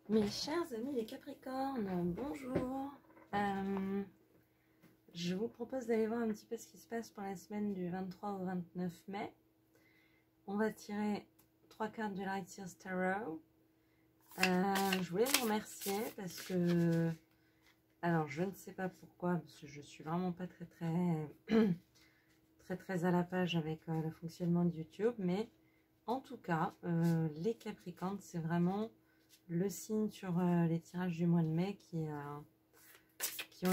Mes chers amis les Capricornes, bonjour. Je vous propose d'aller voir un petit peu ce qui se passe pour la semaine du 23 au 29 mai. On va tirer 3 cartes du Righteous Tarot. Je voulais vous remercier parce que... Alors, je ne sais pas pourquoi, parce que je suis vraiment pas très à la page avec le fonctionnement de YouTube, mais en tout cas, les Capricornes, c'est vraiment le signe sur les tirages du mois de mai qui ont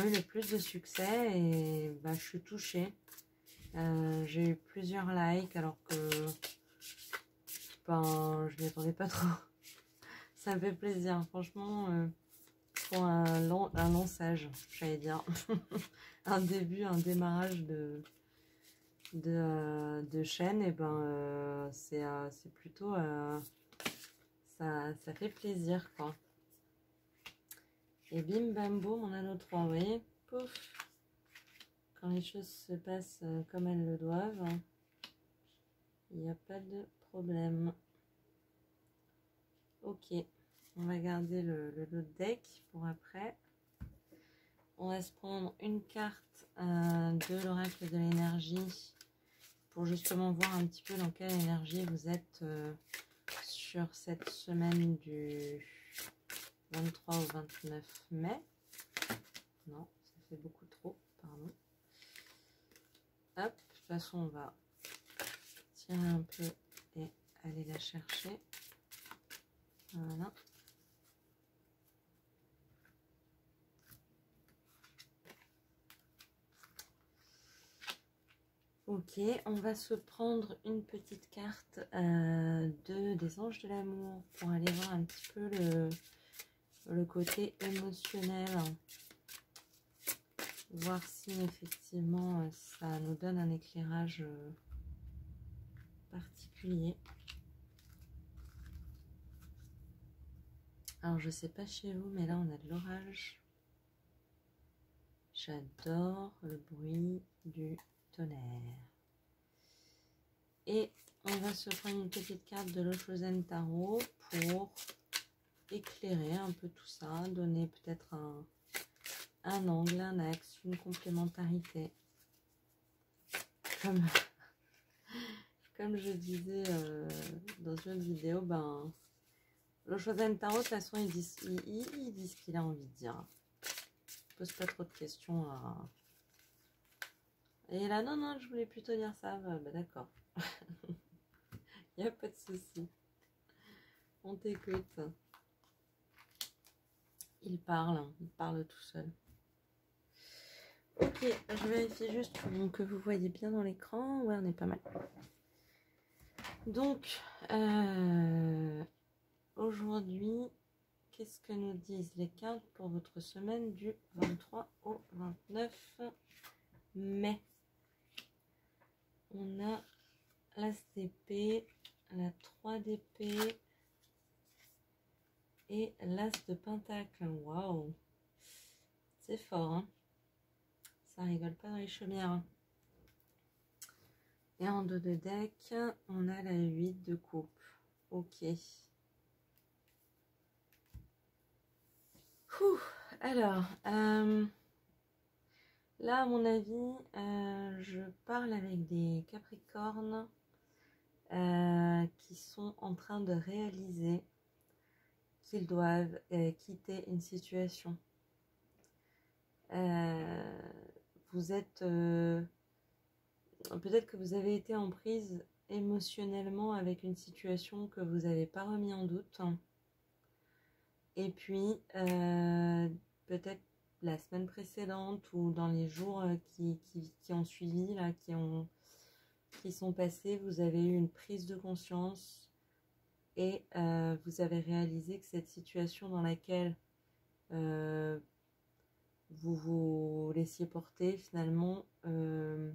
eu le plus de succès et bah, je suis touchée. J'ai eu plusieurs likes alors que ben, je m'y attendais pas trop. Ça me fait plaisir, franchement, pour un lançage, j'allais dire. Un début, un démarrage de chaîne, et ben c'est plutôt... ça fait plaisir, quoi. Et bim bam boum, on a nos 3, vous voyez, pouf. Quand les choses se passent comme elles le doivent, il n'y a pas de problème. Ok, on va garder le lot deck pour après. On va se prendre une carte de l'oracle de l'énergie pour justement voir un petit peu dans quelle énergie vous êtes sur cette semaine du 23 au 29 mai. Non, ça fait beaucoup trop, pardon. Hop, de toute façon, on va tirer un peu et aller la chercher. Voilà. Ok, on va se prendre une petite carte des anges de l'amour pour aller voir un petit peu le côté émotionnel. Voir si effectivement ça nous donne un éclairage particulier. Alors je sais pas chez vous, mais là on a de l'orage. J'adore le bruit du tonnerre. Et on va se prendre une petite carte de l'Oshozen Tarot pour éclairer un peu tout ça, donner peut-être un angle, un axe, une complémentarité. Comme je disais dans une vidéo, ben, l'Oshozen Tarot, de toute façon, il dit ce qu'il a envie de dire. Il pose pas trop de questions. Et là, non, je voulais plutôt dire ça. Bah, d'accord. Il n'y a pas de souci. On t'écoute. Il parle tout seul. Ok, je vérifie juste que vous voyez bien dans l'écran. Ouais, on est pas mal. Donc, aujourd'hui, qu'est-ce que nous disent les cartes pour votre semaine du 23 au 29 mai? On a l'As d'épée, la 3 d'épée et l'As de pentacle. Waouh, c'est fort, hein? Ça rigole pas dans les chaumières. Et en dos de deck, on a la 8 de coupe. Ok. Alors, là, à mon avis, je parle avec des Capricornes qui sont en train de réaliser qu'ils doivent quitter une situation. Vous êtes... peut-être que vous avez été en prise émotionnellement avec une situation que vous n'avez pas remis en doute. Et puis, peut-être la semaine précédente ou dans les jours qui ont suivi, là, qui sont passés, vous avez eu une prise de conscience et vous avez réalisé que cette situation dans laquelle vous vous laissiez porter, finalement, ne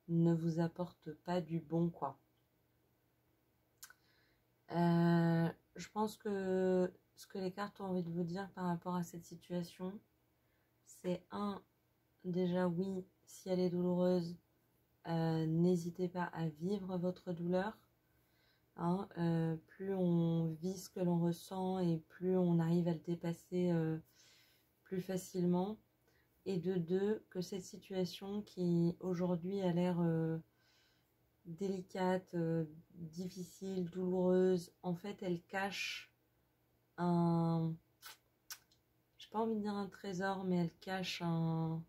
vous apporte pas du bon, quoi. Je pense que ce que les cartes ont envie de vous dire par rapport à cette situation, c'est déjà oui, si elle est douloureuse, n'hésitez pas à vivre votre douleur, hein. Plus on vit ce que l'on ressent et plus on arrive à le dépasser plus facilement. Et de deux, que cette situation qui aujourd'hui a l'air délicate, difficile, douloureuse, en fait elle cache un, j'ai pas envie de dire un trésor, mais elle cache un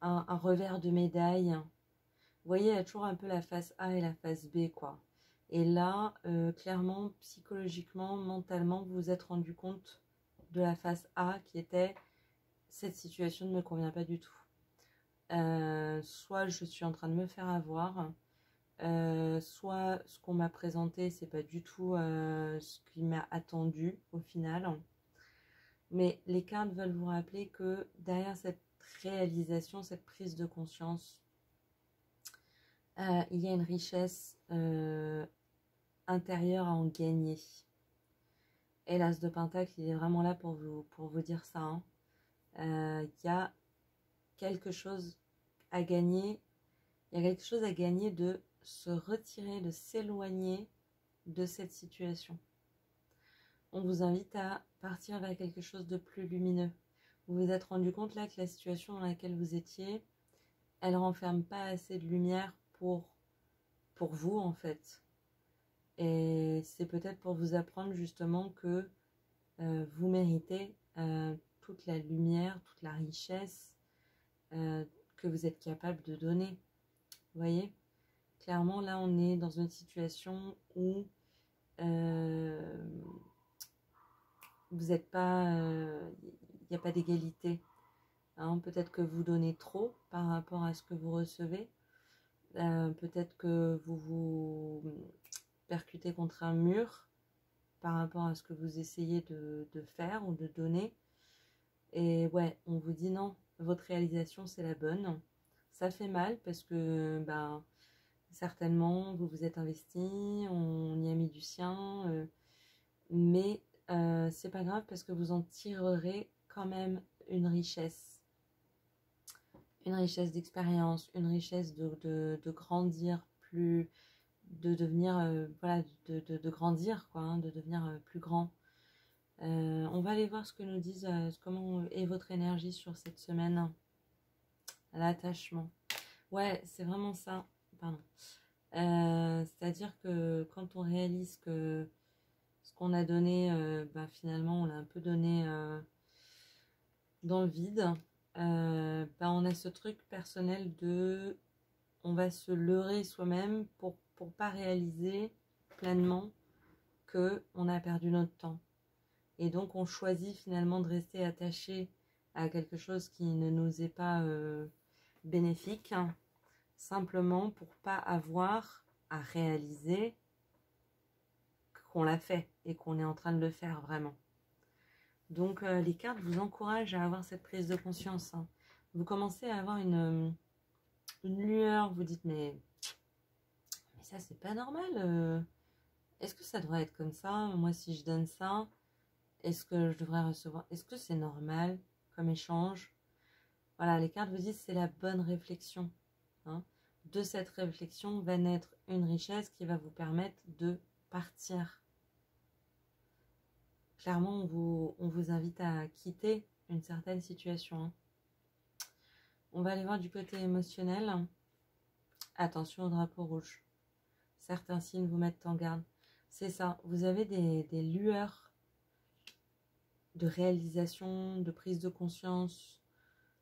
revers de médaille. Vous voyez, il y a toujours un peu la face A et la face B, quoi. Et là, clairement, psychologiquement, mentalement, vous vous êtes rendu compte de la face A qui était cette situation ne me convient pas du tout. Soit je suis en train de me faire avoir, soit ce qu'on m'a présenté, c'est pas du tout ce qui m'a attendu au final. Mais les cartes veulent vous rappeler que derrière cette réalisation, cette prise de conscience, il y a une richesse intérieure à en gagner. Et l'As de Pentacle, il est vraiment là pour vous dire ça. Hein. Il y a quelque chose à gagner. Il y a quelque chose à gagner de se retirer, de s'éloigner de cette situation. On vous invite à partir vers quelque chose de plus lumineux. Vous vous êtes rendu compte là que la situation dans laquelle vous étiez, elle ne renferme pas assez de lumière pour vous en fait. Et c'est peut-être pour vous apprendre justement que vous méritez toute la lumière, toute la richesse que vous êtes capable de donner. Vous voyez ? Clairement, là, on est dans une situation où vous n'êtes pas... Il n'y a pas d'égalité. Hein, peut-être que vous donnez trop par rapport à ce que vous recevez. Peut-être que vous vous percutez contre un mur par rapport à ce que vous essayez de faire ou de donner. Et ouais, on vous dit non, votre réalisation, c'est la bonne. Ça fait mal parce que... certainement, vous vous êtes investi, on y a mis du sien, mais c'est pas grave parce que vous en tirerez quand même une richesse d'expérience, une richesse de grandir plus, de devenir, voilà, de grandir, quoi, hein, de devenir plus grand. On va aller voir ce que nous disent, comment est votre énergie sur cette semaine, l'attachement. Ouais, c'est vraiment ça, pardon. C'est-à-dire que quand on réalise que ce qu'on a donné, finalement on l'a un peu donné dans le vide, on a ce truc personnel de on va se leurrer soi-même pour pas réaliser pleinement que on a perdu notre temps. Et donc on choisit finalement de rester attaché à quelque chose qui ne nous est pas bénéfique, simplement pour pas avoir à réaliser qu'on l'a fait et qu'on est en train de le faire vraiment. Donc les cartes vous encouragent à avoir cette prise de conscience. Hein. Vous commencez à avoir une lueur, vous dites mais ça c'est pas normal. Est-ce que ça devrait être comme ça? Moi si je donne ça, est-ce que je devrais recevoir? Est-ce que c'est normal comme échange? Voilà, les cartes vous disent c'est la bonne réflexion. Hein. De cette réflexion va naître une richesse qui va vous permettre de partir. Clairement, on vous invite à quitter une certaine situation. Hein. On va aller voir du côté émotionnel. Attention au drapeau rouge. Certains signes vous mettent en garde. C'est ça, vous avez des lueurs de réalisation, de prise de conscience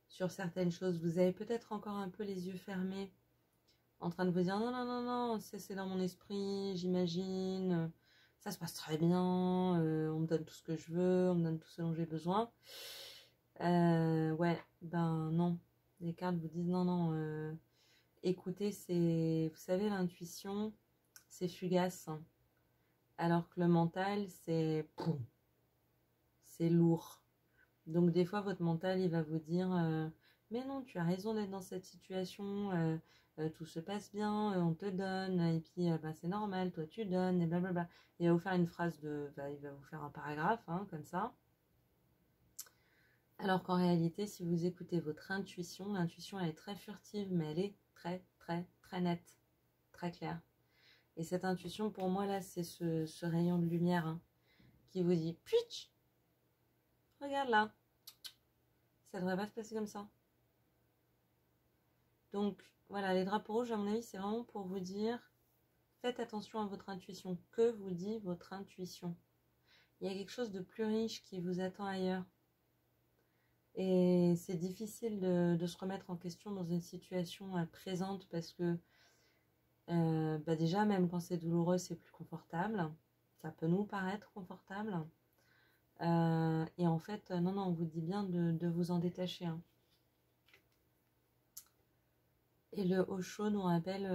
sur certaines choses. Vous avez peut-être encore un peu les yeux fermés, en train de vous dire non, non, non, non, c'est dans mon esprit, j'imagine, ça se passe très bien, on me donne tout ce que je veux, on me donne tout ce dont j'ai besoin. Ouais, non, les cartes vous disent non, non, écoutez, vous savez, l'intuition, c'est fugace, hein, alors que le mental, c'est lourd. Donc des fois, votre mental, il va vous dire mais non, tu as raison d'être dans cette situation, tout se passe bien, on te donne, et puis c'est normal, toi tu donnes, et blablabla. Il va vous faire une phrase il va vous faire un paragraphe, hein, comme ça. Alors qu'en réalité, si vous écoutez votre intuition, l'intuition elle est très furtive, mais elle est très, très, très nette, très claire. Et cette intuition, pour moi, là, c'est ce rayon de lumière hein, qui vous dit « Pitch, regarde là, ça devrait pas se passer comme ça. » Donc, voilà, les drapeaux rouges, à mon avis, c'est vraiment pour vous dire « Faites attention à votre intuition. » Que vous dit votre intuition? Il y a quelque chose de plus riche qui vous attend ailleurs. Et c'est difficile de se remettre en question dans une situation présente parce que déjà, même quand c'est douloureux, c'est plus confortable. Ça peut nous paraître confortable. Et en fait, non, on vous dit bien de vous en détacher. Hein. Et le Osho nous rappelle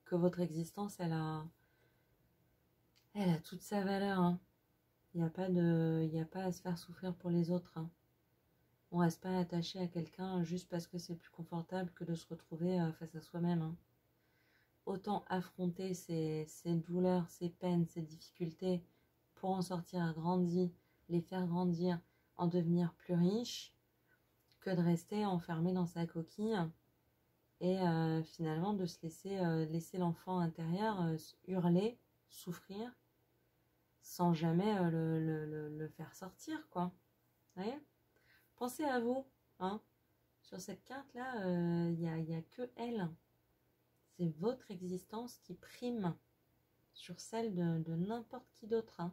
que votre existence, elle a toute sa valeur. Hein. Il n'y a pas à se faire souffrir pour les autres. Hein. On ne reste pas attaché à quelqu'un juste parce que c'est plus confortable que de se retrouver face à soi-même. Hein. Autant affronter ces douleurs, ces peines, ces difficultés pour en sortir grandi, les faire grandir, en devenir plus riche, que de rester enfermé dans sa coquille et finalement de se laisser l'enfant intérieur hurler, souffrir, sans jamais le faire sortir, quoi. Vous voyez ? Pensez à vous, hein. Sur cette carte-là, il n'y a que elle. C'est votre existence qui prime sur celle de n'importe qui d'autre. Hein.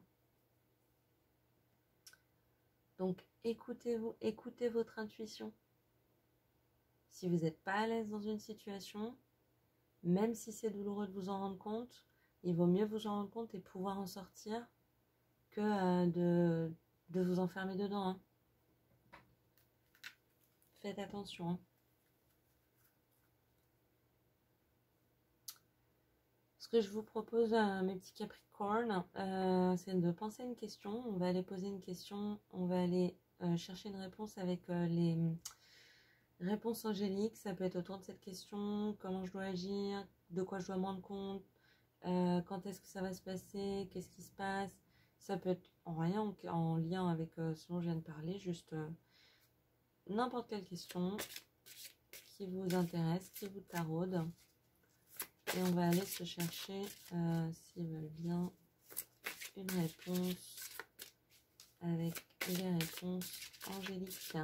Donc, écoutez-vous, écoutez votre intuition. Si vous n'êtes pas à l'aise dans une situation, même si c'est douloureux de vous en rendre compte, il vaut mieux vous en rendre compte et pouvoir en sortir que de vous enfermer dedans. Hein. Faites attention. Hein. Ce que je vous propose, mes petits Capricornes, c'est de penser à une question. On va aller poser une question. On va aller chercher une réponse avec les réponses angéliques. Ça peut être autour de cette question. Comment je dois agir? De quoi je dois me rendre compte? Quand est-ce que ça va se passer? Qu'est-ce qui se passe? Ça peut être en lien avec ce dont je viens de parler. Juste n'importe quelle question qui vous intéresse, qui vous taraude. Et on va aller se chercher, s'ils veulent bien, une réponse avec les réponses angéliques.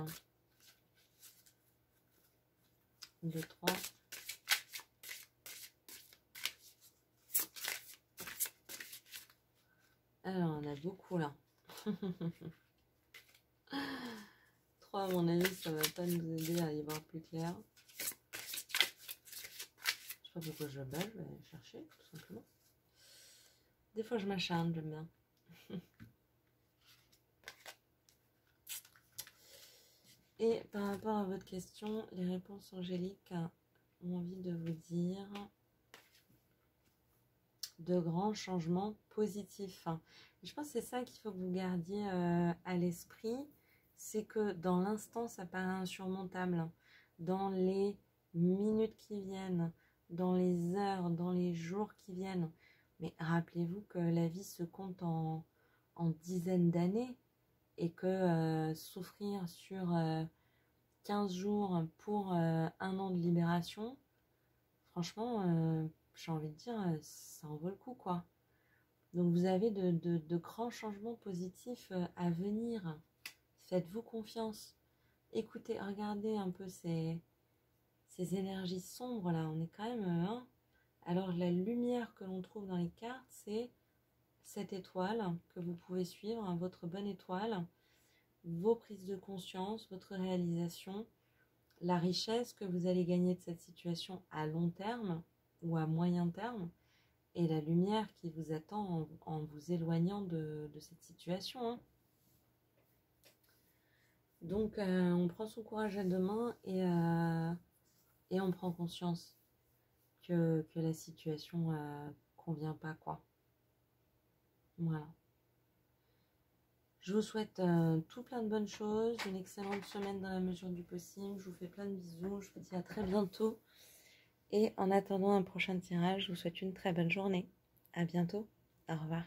2, 3. Alors, on a beaucoup là. 3, à mon avis, ça va pas nous aider à y voir plus clair. Je sais pas pourquoi je vais aller chercher, tout simplement. Des fois, je m'acharne, j'aime bien. Et par rapport à votre question, les réponses angéliques ont envie de vous dire de grands changements positifs. Et je pense que c'est ça qu'il faut que vous gardiez à l'esprit, c'est que dans l'instant, ça paraît insurmontable. Dans les minutes qui viennent, dans les heures, dans les jours qui viennent. Mais rappelez-vous que la vie se compte en dizaines d'années et que souffrir sur 15 jours pour 1 an de libération, franchement, j'ai envie de dire, ça en vaut le coup, quoi. Donc vous avez de grands changements positifs à venir. Faites-vous confiance. Écoutez, regardez un peu ces énergies sombres là. On est quand même... Alors la lumière que l'on trouve dans les cartes, c'est cette étoile que vous pouvez suivre, hein, votre bonne étoile, vos prises de conscience, votre réalisation, la richesse que vous allez gagner de cette situation à long terme ou à moyen terme, et la lumière qui vous attend en vous éloignant de cette situation. Hein. Donc, on prend son courage à deux mains et on prend conscience que la situation convient pas, quoi. Voilà. Je vous souhaite tout plein de bonnes choses, une excellente semaine dans la mesure du possible. Je vous fais plein de bisous, je vous dis à très bientôt. Et en attendant un prochain tirage, je vous souhaite une très bonne journée. À bientôt. Au revoir.